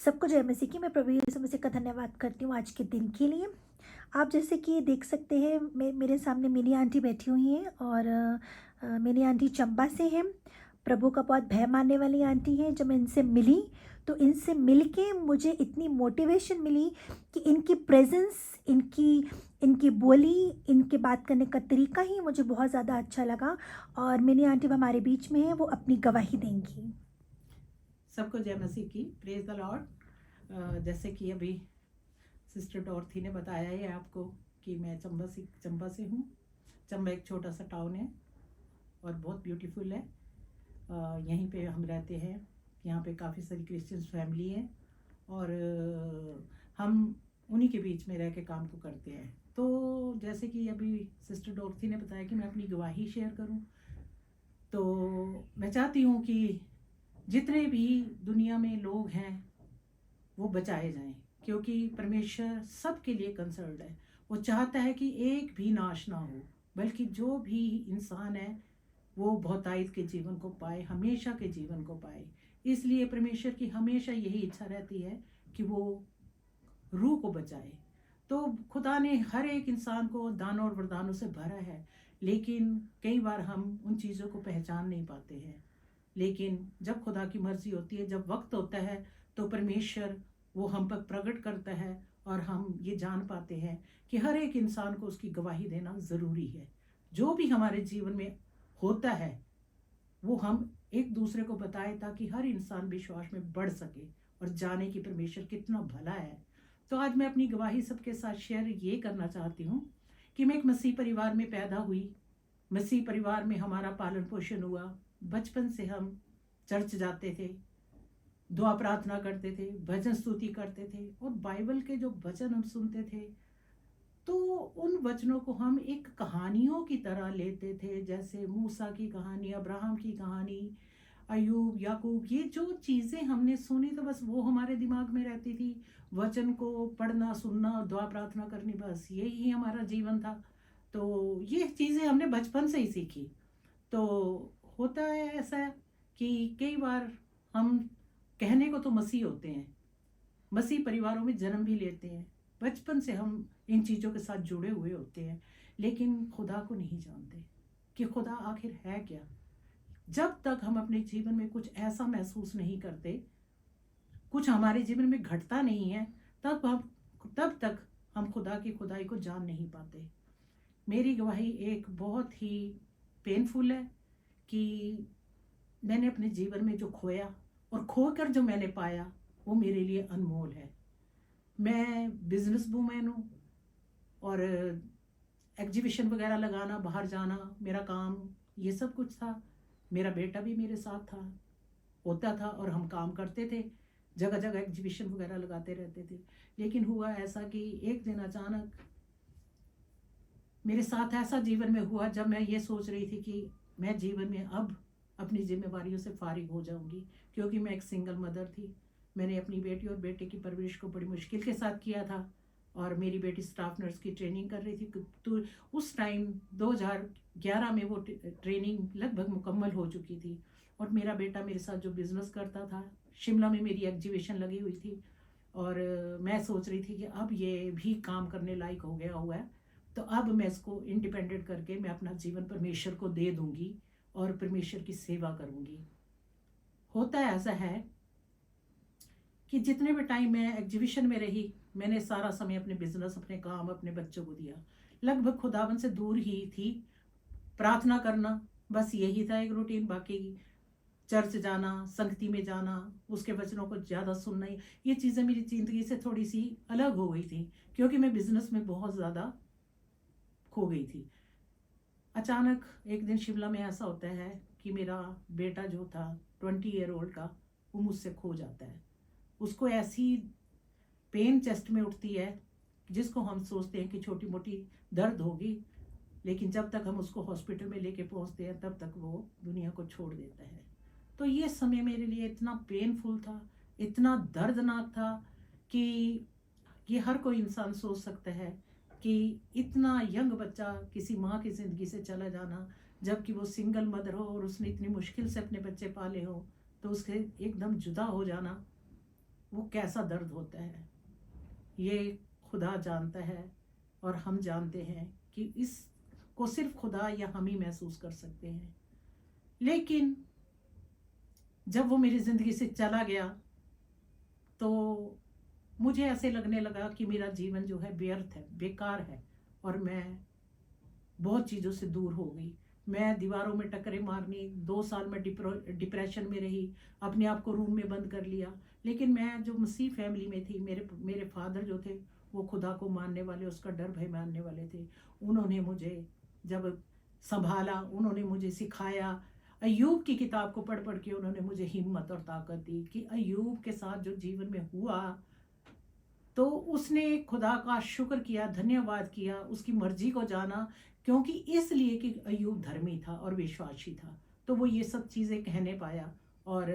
सबको जय मसीह की। मैं प्रभु यीशु मसीह का धन्यवाद करती हूँ आज के दिन के लिए। आप जैसे कि देख सकते हैं, मेरे सामने मिनी आंटी बैठी हुई हैं और मिनी आंटी चंबा से हैं। प्रभु का बहुत भय मानने वाली आंटी हैं। जब मैं इनसे मिली तो इनसे मिल के मुझे इतनी मोटिवेशन मिली कि इनकी प्रेजेंस, इनकी इनकी बोली, इनके बात करने का तरीका ही मुझे बहुत ज़्यादा अच्छा लगा। और मिनी आंटी हमारे बीच में है, वो अपनी गवाही देंगी। सबको जय मसीह की। Praise the Lord. जैसे कि अभी सिस्टर डॉर्थी ने बताया है आपको कि मैं चंबा से हूँ। चंबा एक छोटा सा टाउन है और बहुत ब्यूटीफुल है। यहीं पे हम रहते हैं। यहाँ पे काफ़ी सारी क्रिश्चियंस फैमिली है और हम उन्हीं के बीच में रह के काम को करते हैं। तो जैसे कि अभी सिस्टर डॉर्थी ने बताया कि मैं अपनी गवाही शेयर करूँ, तो मैं चाहती हूँ कि जितने भी दुनिया में लोग हैं वो बचाए जाएं, क्योंकि परमेश्वर सबके लिए कंसर्न्ड है। वो चाहता है कि एक भी नाश ना हो, बल्कि जो भी इंसान है वो बहुतायत के जीवन को पाए, हमेशा के जीवन को पाए। इसलिए परमेश्वर की हमेशा यही इच्छा रहती है कि वो रूह को बचाए। तो खुदा ने हर एक इंसान को दानों और वरदानों से भरा है, लेकिन कई बार हम उन चीज़ों को पहचान नहीं पाते हैं। लेकिन जब खुदा की मर्जी होती है, जब वक्त होता है, तो परमेश्वर वो हम पर प्रकट करता है और हम ये जान पाते हैं कि हर एक इंसान को उसकी गवाही देना ज़रूरी है। जो भी हमारे जीवन में होता है वो हम एक दूसरे को बताएं, ताकि हर इंसान विश्वास में बढ़ सके और जाने कि परमेश्वर कितना भला है। तो आज मैं अपनी गवाही सबके साथ शेयर ये करना चाहती हूँ कि मैं एक मसीह परिवार में पैदा हुई। मसीह परिवार में हमारा पालन पोषण हुआ। बचपन से हम चर्च जाते थे, दुआ प्रार्थना करते थे, भजन स्तुति करते थे और बाइबल के जो वचन हम सुनते थे, तो उन वचनों को हम एक कहानियों की तरह लेते थे। जैसे मूसा की कहानी, अब्राहम की कहानी, अयूब, याकूब, ये जो चीज़ें हमने सुनी तो बस वो हमारे दिमाग में रहती थी। वचन को पढ़ना, सुनना, दुआ प्रार्थना करनी, बस यही हमारा जीवन था। तो ये चीज़ें हमने बचपन से ही सीखी। तो होता है ऐसा कि कई बार हम कहने को तो मसीह होते हैं, मसीह परिवारों में जन्म भी लेते हैं, बचपन से हम इन चीज़ों के साथ जुड़े हुए होते हैं, लेकिन खुदा को नहीं जानते कि खुदा आखिर है क्या। जब तक हम अपने जीवन में कुछ ऐसा महसूस नहीं करते, कुछ हमारे जीवन में घटता नहीं है, तब तक हम खुदा की खुदाई को जान नहीं पाते। मेरी गवाही एक बहुत ही पेनफुल है कि मैंने अपने जीवन में जो खोया और खोकर जो मैंने पाया वो मेरे लिए अनमोल है। मैं बिजनेस वूमेन हूँ और एग्जीबिशन वगैरह लगाना, बाहर जाना मेरा काम, ये सब कुछ था। मेरा बेटा भी मेरे साथ था, होता था और हम काम करते थे, जगह जगह एग्जीबिशन वगैरह लगाते रहते थे। लेकिन हुआ ऐसा कि एक दिन अचानक मेरे साथ ऐसा जीवन में हुआ, जब मैं ये सोच रही थी कि मैं जीवन में अब अपनी जिम्मेवारियों से फारिग हो जाऊंगी, क्योंकि मैं एक सिंगल मदर थी। मैंने अपनी बेटी और बेटे की परवरिश को बड़ी मुश्किल के साथ किया था और मेरी बेटी स्टाफ नर्स की ट्रेनिंग कर रही थी। तो उस टाइम 2011 में वो ट्रेनिंग लगभग मुकम्मल हो चुकी थी और मेरा बेटा मेरे साथ जो बिज़नेस करता था, शिमला में मेरी एग्जीबिशन लगी हुई थी और मैं सोच रही थी कि अब ये भी काम करने लायक हो गया हुआ है, तो अब मैं इसको इंडिपेंडेंट करके मैं अपना जीवन परमेश्वर को दे दूंगी और परमेश्वर की सेवा करूंगी। होता ऐसा है कि जितने भी टाइम मैं एग्जीबिशन में रही, मैंने सारा समय अपने बिजनेस, अपने काम, अपने बच्चों को दिया। लगभग खुदावन से दूर ही थी। प्रार्थना करना, बस यही था एक रूटीन। बाकी चर्च जाना, संगति में जाना, उसके वचनों को ज़्यादा सुनना, ये चीज़ें मेरी ज़िंदगी से थोड़ी सी अलग हो गई थी, क्योंकि मैं बिजनेस में बहुत ज़्यादा खो गई थी। अचानक एक दिन शिमला में ऐसा होता है कि मेरा बेटा जो था 20 ईयर ओल्ड का, वो मुझसे खो जाता है। उसको ऐसी पेन चेस्ट में उठती है जिसको हम सोचते हैं कि छोटी मोटी दर्द होगी, लेकिन जब तक हम उसको हॉस्पिटल में लेके पहुंचते हैं तब तक वो दुनिया को छोड़ देता है। तो ये समय मेरे लिए इतना पेनफुल था, इतना दर्दनाक था कि ये हर कोई इंसान सोच सकता है कि इतना यंग बच्चा किसी माँ की ज़िंदगी से चला जाना, जबकि वो सिंगल मदर हो और उसने इतनी मुश्किल से अपने बच्चे पाले हो, तो उसके एकदम जुदा हो जाना वो कैसा दर्द होता है, ये खुदा जानता है और हम जानते हैं कि इस को सिर्फ खुदा या हम ही महसूस कर सकते हैं। लेकिन जब वो मेरी ज़िंदगी से चला गया तो मुझे ऐसे लगने लगा कि मेरा जीवन जो है व्यर्थ है, बेकार है, और मैं बहुत चीज़ों से दूर हो गई। मैं दीवारों में टक्करें मारनी, 2 साल में डिप्रेशन में रही, अपने आप को रूम में बंद कर लिया। लेकिन मैं जो मसीह फैमिली में थी, मेरे मेरे फादर जो थे वो खुदा को मानने वाले, उसका डर भय मानने वाले थे। उन्होंने मुझे जब संभाला, उन्होंने मुझे सिखाया, अय्यूब की किताब को पढ़ पढ़ के उन्होंने मुझे हिम्मत और ताकत दी कि अय्यूब के साथ जो जीवन में हुआ, तो उसने खुदा का शुक्र किया, धन्यवाद किया, उसकी मर्जी को जाना, क्योंकि इसलिए कि अय्यूब धर्मी था और विश्वासी था, तो वो ये सब चीज़ें कहने पाया। और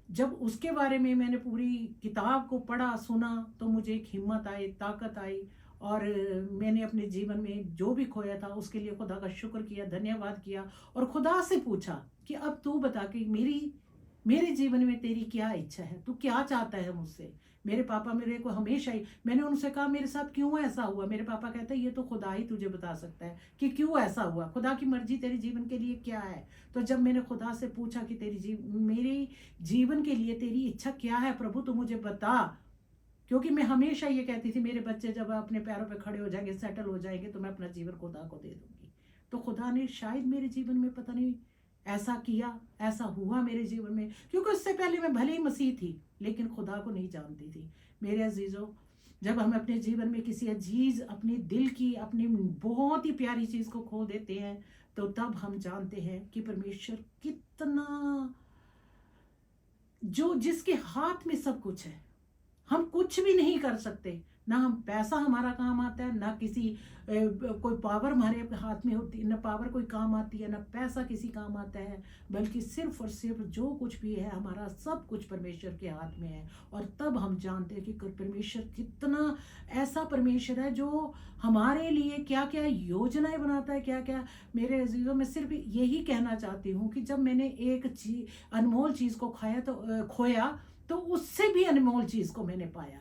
जब उसके बारे में मैंने पूरी किताब को पढ़ा सुना तो मुझे एक हिम्मत आई, ताकत आई, और मैंने अपने जीवन में जो भी खोया था उसके लिए खुदा का शुक्र किया, धन्यवाद किया, और खुदा से पूछा कि अब तू बता कि मेरे जीवन में तेरी क्या इच्छा है, तू क्या चाहता है मुझसे। मेरे पापा मेरे को हमेशा ही, मैंने उनसे कहा मेरे साथ क्यों ऐसा हुआ, मेरे पापा कहते हैं ये तो खुदा ही तुझे बता सकता है कि क्यों ऐसा हुआ, खुदा की मर्जी तेरे जीवन के लिए क्या है। तो जब मैंने खुदा से पूछा कि मेरे जीवन के लिए तेरी इच्छा क्या है प्रभु, तो मुझे बता, क्योंकि मैं हमेशा ये कहती थी मेरे बच्चे जब अपने पैरों पे खड़े हो जाएंगे, सेटल हो जाएंगे, तो मैं अपना जीवन खुदा को दे दूंगी। तो खुदा ने शायद मेरे जीवन में पता नहीं ऐसा किया, ऐसा हुआ मेरे जीवन में, क्योंकि उससे पहले मैं भले ही मसीह थी लेकिन खुदा को नहीं जानती थी। मेरे अजीजों, जब हम अपने जीवन में किसी अजीज, अपने दिल की, अपनी बहुत ही प्यारी चीज को खो देते हैं, तो तब हम जानते हैं कि परमेश्वर कितना, जो जिसके हाथ में सब कुछ है, हम कुछ भी नहीं कर सकते, ना हम पैसा हमारा काम आता है, ना किसी कोई पावर हमारे हाथ में होती है, ना पावर कोई काम आती है, ना पैसा किसी काम आता है, बल्कि सिर्फ और सिर्फ जो कुछ भी है हमारा सब कुछ परमेश्वर के हाथ में है। और तब हम जानते हैं कि परमेश्वर कितना ऐसा परमेश्वर है जो हमारे लिए क्या क्या योजनाएं बनाता है, क्या क्या। मेरे अजीजों, मैं सिर्फ यही कहना चाहती हूँ कि जब मैंने एक अनमोल चीज़ को खोया, तो उससे भी अनमोल चीज को मैंने पाया।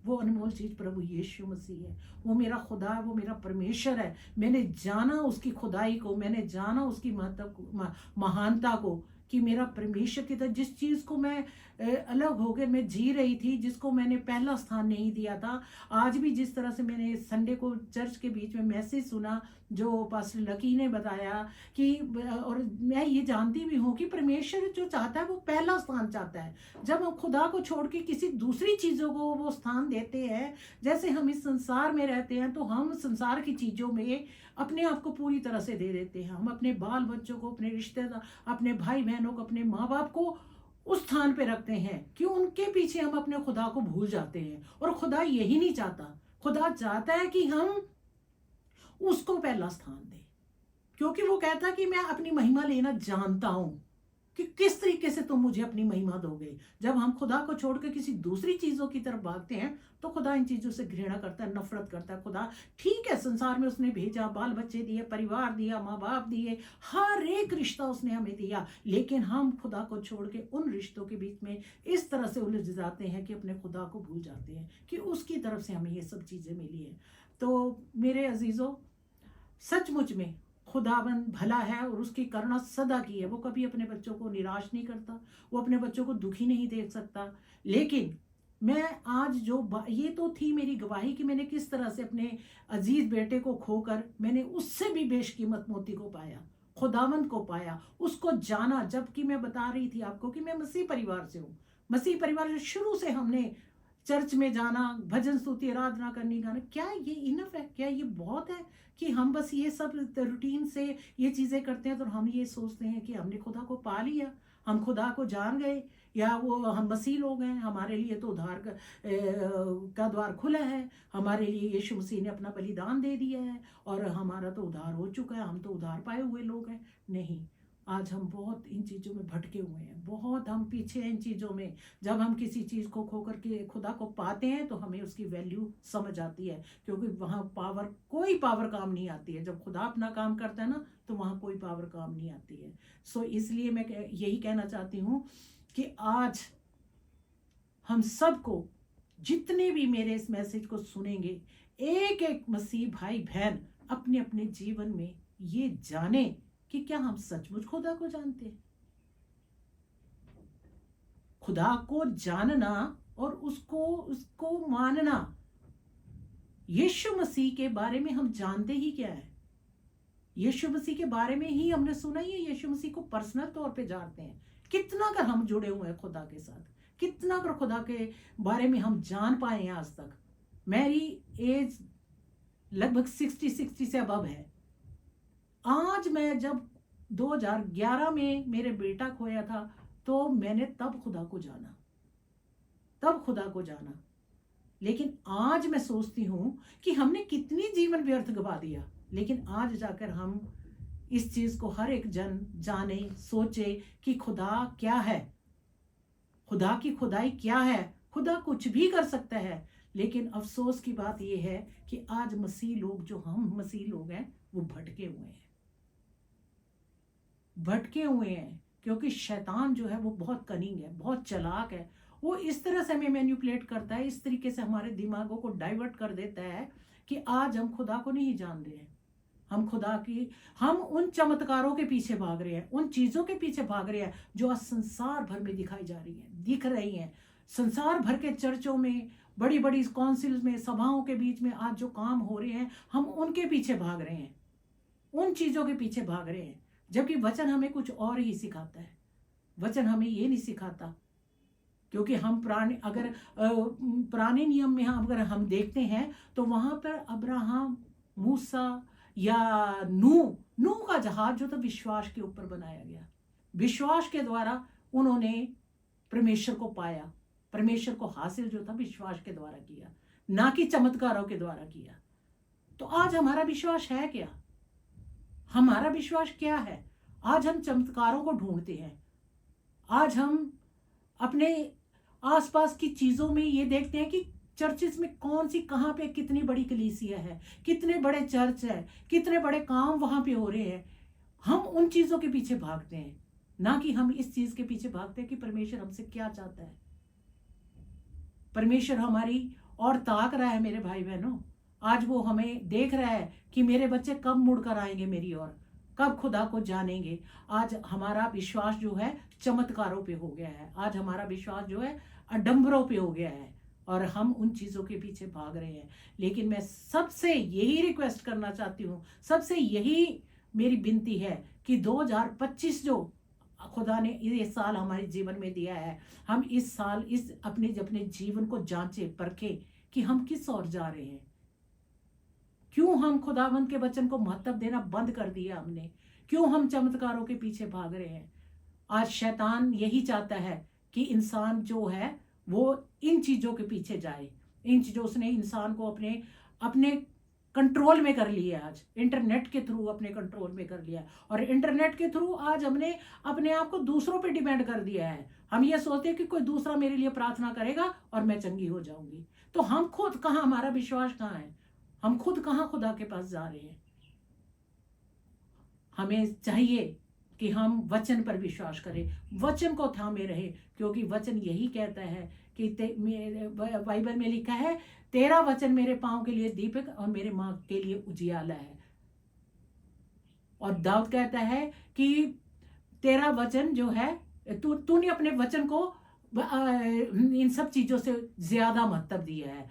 वो अनमोल चीज प्रभु यीशु मसीह है, वो मेरा खुदा है, वो मेरा परमेश्वर है। मैंने जाना उसकी खुदाई को, मैंने जाना उसकी महानता को, कि मेरा परमेश्वर की तरह जिस चीज को मैं अलग हो गए मैं जी रही थी, जिसको मैंने पहला स्थान नहीं दिया था। आज भी जिस तरह से मैंने संडे को चर्च के बीच में मैसेज सुना जो पास्टर लकी ने बताया कि, और मैं ये जानती भी हूँ कि परमेश्वर जो चाहता है वो पहला स्थान चाहता है। जब हम खुदा को छोड़ के किसी दूसरी चीज़ों को वो स्थान देते हैं, जैसे हम इस संसार में रहते हैं तो हम संसार की चीज़ों में अपने आप को पूरी तरह से दे देते हैं। हम अपने बाल बच्चों को, अपने रिश्तेदार, अपने भाई बहनों को, अपने माँ बाप को उस स्थान पे रखते हैं कि उनके पीछे हम अपने खुदा को भूल जाते हैं। और खुदा यही नहीं चाहता, खुदा चाहता है कि हम उसको पहला स्थान दें, क्योंकि वो कहता है कि मैं अपनी महिमा लेना जानता हूं कि किस तरीके से तुम मुझे अपनी महिमा दोगे। जब हम खुदा को छोड़ के किसी दूसरी चीजों की तरफ भागते हैं तो खुदा इन चीजों से घृणा करता है, नफरत करता है। खुदा ठीक है, संसार में उसने भेजा, बाल बच्चे दिए, परिवार दिया, माँ बाप दिए, हर एक रिश्ता उसने हमें दिया, लेकिन हम खुदा को छोड़ के उन रिश्तों के बीच में इस तरह से उलझ जाते हैं कि अपने खुदा को भूल जाते हैं कि उसकी तरफ से हमें ये सब चीजें मिली है। तो मेरे अजीजों, सचमुच में खुदावन भला है और उसकी करुणा सदा की है। वो कभी अपने बच्चों को निराश नहीं करता, वो अपने बच्चों को दुखी नहीं देख सकता। लेकिन मैं आज जो ये तो थी मेरी गवाही कि मैंने किस तरह से अपने अजीज बेटे को खोकर मैंने उससे भी बेशकीमत मोती को पाया, खुदावंत को पाया, उसको जाना। जबकि मैं बता रही थी आपको कि मैं मसीह परिवार से हूँ, मसीह परिवार से शुरू से हमने चर्च में जाना, भजन स्तुति आराधना करनी, गाना, क्या ये इनफ है? क्या ये बहुत है कि हम बस ये सब रूटीन से ये चीज़ें करते हैं तो हम ये सोचते हैं कि हमने खुदा को पा लिया, हम खुदा को जान गए, या वो हम मसीह लोग हैं, हमारे लिए तो उद्धार का द्वार खुला है, हमारे लिए यीशु मसीह ने अपना बलिदान दे दिया है और हमारा तो उद्धार हो चुका है, हम तो उद्धार पाए हुए लोग हैं। नहीं, आज हम बहुत इन चीज़ों में भटके हुए हैं, बहुत हम पीछे हैं इन चीज़ों में। जब हम किसी चीज़ को खो करके खुदा को पाते हैं तो हमें उसकी वैल्यू समझ आती है, क्योंकि वहाँ कोई पावर काम नहीं आती है। जब खुदा अपना काम करता है ना तो वहाँ कोई पावर काम नहीं आती है। सो इसलिए मैं यही कहना चाहती हूँ कि आज हम सबको, जितने भी मेरे इस मैसेज को सुनेंगे, एक एक मसीह भाई बहन अपने अपने जीवन में ये जाने कि क्या हम सचमुच खुदा को जानते हैं। खुदा को जानना और उसको मानना। यीशु मसीह के बारे में हम जानते ही क्या है? यीशु मसीह के बारे में ही हमने सुना ही है। यीशु मसीह को पर्सनल तौर पे जानते हैं। कितना कर हम जुड़े हुए हैं खुदा के साथ, कितना कर खुदा के बारे में हम जान पाए हैं आज तक। मेरी एज लगभग 60 से अबव है। आज मैं जब 2011 में मेरे बेटा खोया था तो मैंने तब खुदा को जाना। लेकिन आज मैं सोचती हूं कि हमने कितनी जीवन व्यर्थ गवा दिया। लेकिन आज जाकर हम इस चीज को हर एक जन जाने, सोचे कि खुदा क्या है, खुदा की खुदाई क्या है। खुदा कुछ भी कर सकता है। लेकिन अफसोस की बात यह है कि आज मसीह लोग, जो हम मसीह लोग हैं, वो भटके हुए हैं क्योंकि शैतान जो है वो बहुत कनिंग है, बहुत चालाक है। वो इस तरह से हमें मैनिपुलेट करता है, इस तरीके से हमारे दिमागों को डाइवर्ट कर देता है कि आज हम खुदा को नहीं जान रहे हैं। हम उन चमत्कारों के पीछे भाग रहे हैं, उन चीजों के पीछे भाग रहे हैं जो आज संसार भर में दिख रही हैं। संसार भर के चर्चों में, बड़ी बड़ी काउंसिल्स में, सभाओं के बीच में आज जो काम हो रहे हैं, हम उनके पीछे भाग रहे हैं, उन चीजों के पीछे भाग रहे हैं। जबकि वचन हमें कुछ और ही सिखाता है। वचन हमें ये नहीं सिखाता, क्योंकि हम पुराने नियम में अगर हम देखते हैं तो वहां पर अब्राहम, मूसा या नूह का जहाज जो था विश्वास के ऊपर बनाया गया। विश्वास के द्वारा उन्होंने परमेश्वर को पाया, परमेश्वर को हासिल जो था विश्वास के द्वारा किया, ना कि चमत्कारों के द्वारा किया। तो आज हमारा विश्वास है क्या? हमारा विश्वास क्या है? आज हम चमत्कारों को ढूंढते हैं। आज हम अपने आसपास की चीजों में ये देखते हैं कि चर्चिस में कौन सी, कहां पे कितनी बड़ी कलीसिया है, कितने बड़े चर्च है, कितने बड़े काम वहां पे हो रहे हैं। हम उन चीजों के पीछे भागते हैं, ना कि हम इस चीज के पीछे भागते हैं कि परमेश्वर हमसे क्या चाहता है। परमेश्वर हमारी और ताक रहा है मेरे भाई बहनों। आज वो हमें देख रहा है कि मेरे बच्चे कब मुड़कर आएंगे मेरी ओर, कब खुदा को जानेंगे। आज हमारा विश्वास जो है चमत्कारों पे हो गया है। आज हमारा विश्वास जो है आडंबरों पे हो गया है और हम उन चीजों के पीछे भाग रहे हैं। लेकिन मैं सबसे यही रिक्वेस्ट करना चाहती हूँ, सबसे यही मेरी विनती है कि 2025 जो खुदा ने ये साल हमारे जीवन में दिया है, हम इस साल अपने जीवन को जांचे परखे कि हम किस ओर जा रहे हैं। क्यों हम खुदावंद के वचन को महत्व देना बंद कर दिया हमने? क्यों हम चमत्कारों के पीछे भाग रहे हैं? आज शैतान यही चाहता है कि इंसान जो है वो इन चीजों के पीछे जाए। इन चीजों, उसने इंसान को अपने कंट्रोल में कर लिया। आज इंटरनेट के थ्रू अपने कंट्रोल में कर लिया, और इंटरनेट के थ्रू आज हमने अपने आप को दूसरों पे डिपेंड कर दिया है। हम ये सोचते हैं कि कोई दूसरा मेरे लिए प्रार्थना करेगा और मैं चंगी हो जाऊंगी। तो हम खुद कहाँ, हमारा विश्वास कहाँ है? हम खुद कहाँ खुदा के पास जा रहे हैं? हमें चाहिए कि हम वचन पर विश्वास करें, वचन को थामे रहे, क्योंकि वचन यही कहता है कि बाइबल में लिखा है, तेरा वचन मेरे पांव के लिए दीपक और मेरे मार्ग के लिए उजियाला है। और दाऊद कहता है कि तेरा वचन जो है, तूने अपने वचन को इन सब चीजों से ज्यादा महत्व दिया है।